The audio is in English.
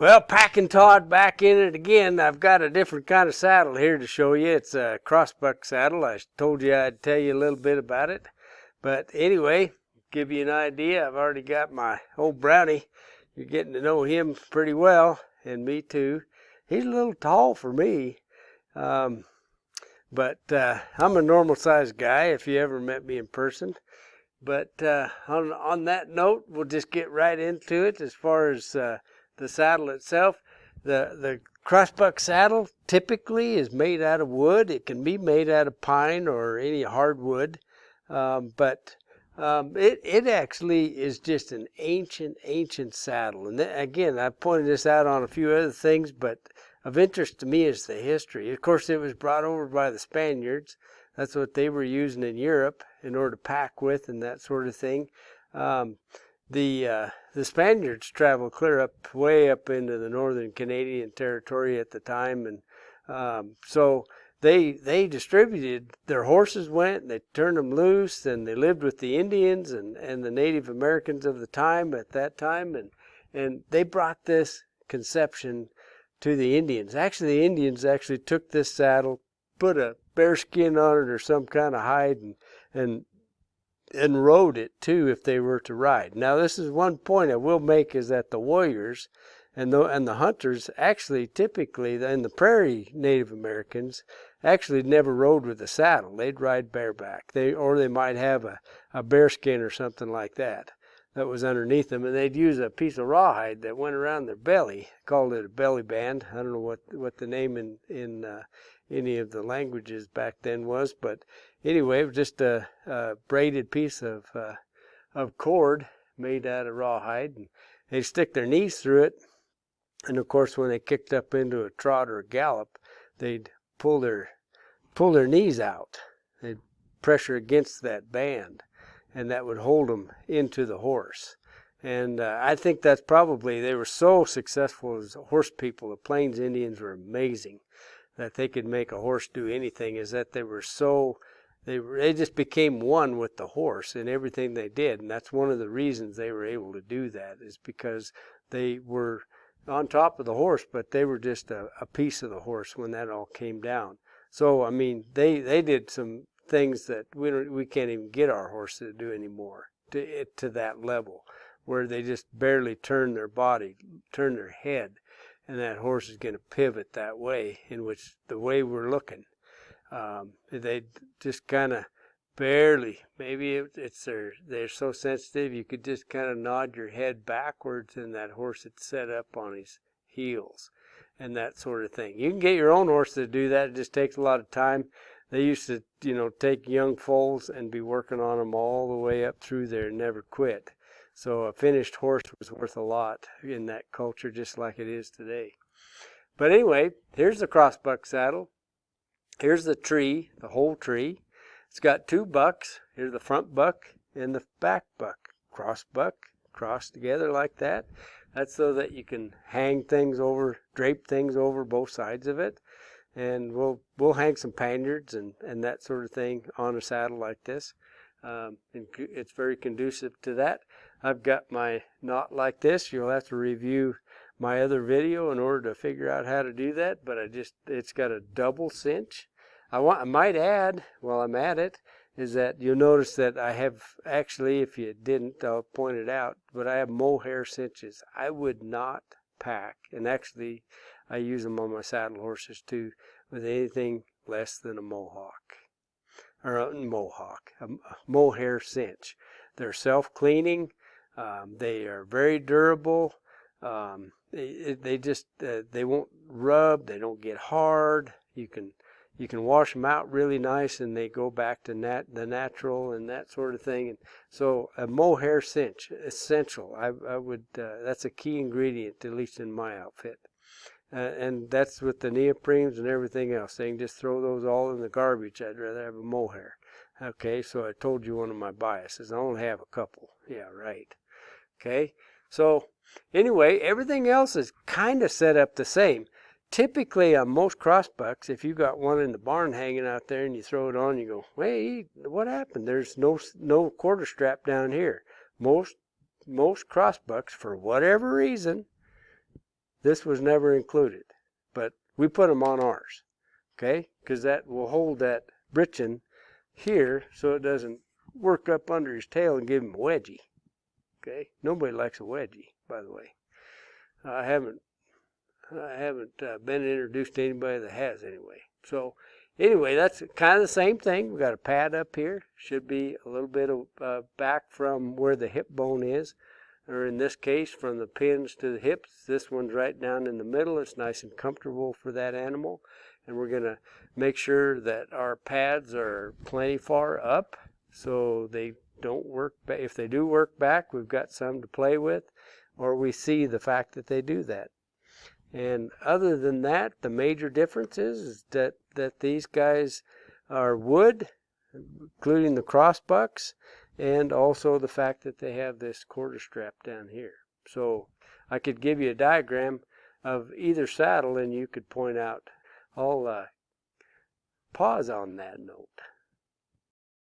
Well, Packing Todd back in it again. I've got a different kind of saddle here to show you. It's a crossbuck saddle. I told you I'd tell you a little bit about it. But anyway, give you an idea. I've already got my old Brownie. You're getting to know him pretty well, and me too. He's a little tall for me. But I'm a normal sized guy if you ever met me in person. But on that note, we'll just get right into it as far as the saddle itself. The crossbuck saddle typically is made out of wood. It can be made out of pine or any hardwood, but it actually is just an ancient saddle. And again, I pointed this out on a few other things, but of interest to me is the history. Of course, it was brought over by the Spaniards. That's what they were using in Europe in order to pack with and that sort of thing. The Spaniards traveled clear up, way up into the northern Canadian territory at the time, and so they distributed. Their horses went, and they turned them loose, and they lived with the Indians and the Native Americans of the time at that time, and they brought this conception to the Indians. Actually, the Indians actually took this saddle, put a bear skin on it or some kind of hide, and rode it too if they were to ride. Now, this is one point I will make, is that the warriors and the hunters actually typically, in the prairie Native Americans, actually never rode with a saddle. They'd ride bareback. Or they might have a bear skin or something like that was underneath them, and they'd use a piece of rawhide that went around their belly. Called it a belly band. I don't know what the name in any of the languages back then was, but anyway, it was just a braided piece of cord made out of rawhide, and they'd stick their knees through it. And of course, when they kicked up into a trot or a gallop, they'd pull their knees out. They'd pressure against that band, and that would hold them into the horse. And I think that's probably, they were so successful as horse people. The Plains Indians were amazing that they could make a horse do anything. Is that they just became one with the horse in everything they did. And that's one of the reasons they were able to do that, is because they were on top of the horse, but they were just a piece of the horse when that all came down. So, I mean, they did some things that we can't even get our horses to do anymore, to that level, where they just barely turn their body, turn their head, and that horse is going to pivot that way, in which the way we're looking. They just kind of barely, maybe they're so sensitive you could just kind of nod your head backwards, and that horse would set up on his heels and that sort of thing. You can get your own horse to do that. It just takes a lot of time. They used to, take young foals and be working on them all the way up through there and never quit. So a finished horse was worth a lot in that culture, just like it is today. But anyway, here's the crossbuck saddle. Here's the tree, the whole tree. It's got two bucks. Here's the front buck and the back buck. Crossbuck, crossed together like that. That's so that you can hang things over, drape things over both sides of it. And we'll hang some panniers and that sort of thing on a saddle like this. And it's very conducive to that. I've got my knot like this. You'll have to review my other video in order to figure out how to do that. But it's got a double cinch. I might add, while I'm at it, is that you'll notice that I have, actually, if you didn't, I'll point it out, but I have mohair cinches. I would not pack, and actually I use them on my saddle horses too, with anything less than a mohawk, or a mohair cinch. They're self-cleaning. They are very durable. They won't rub. They don't get hard. You can wash them out really nice, and they go back to the natural and that sort of thing. And so a mohair cinch, essential. I would. That's a key ingredient, at least in my outfit. And that's with the neoprenes and everything else. They can just throw those all in the garbage. I'd rather have a mohair. Okay, so I told you one of my biases. I only have a couple. Yeah, right. Okay, so anyway, everything else is kind of set up the same. Typically, on most crossbucks, if you got one in the barn hanging out there and you throw it on, you go, "Hey, what happened? There's no quarter strap down here." Most crossbucks, for whatever reason, This was never included, but we put them on ours, okay? Because that will hold that britchin here so it doesn't work up under his tail and give him a wedgie, okay? Nobody likes a wedgie, by the way. I haven't been introduced to anybody that has, anyway. So anyway, that's kind of the same thing. We got a pad up here. Should be a little bit of back from where the hip bone is, or in this case, from the pins to the hips. This one's right down in the middle. It's nice and comfortable for that animal. And we're going to make sure that our pads are plenty far up so they don't work back. If they do work back, we've got some to play with, or we see the fact that they do that. And other than that, the major difference is that these guys are wood, including the crossbucks, and also the fact that they have this quarter strap down here. So I could give you a diagram of either saddle and you could point out. I'll pause on that note.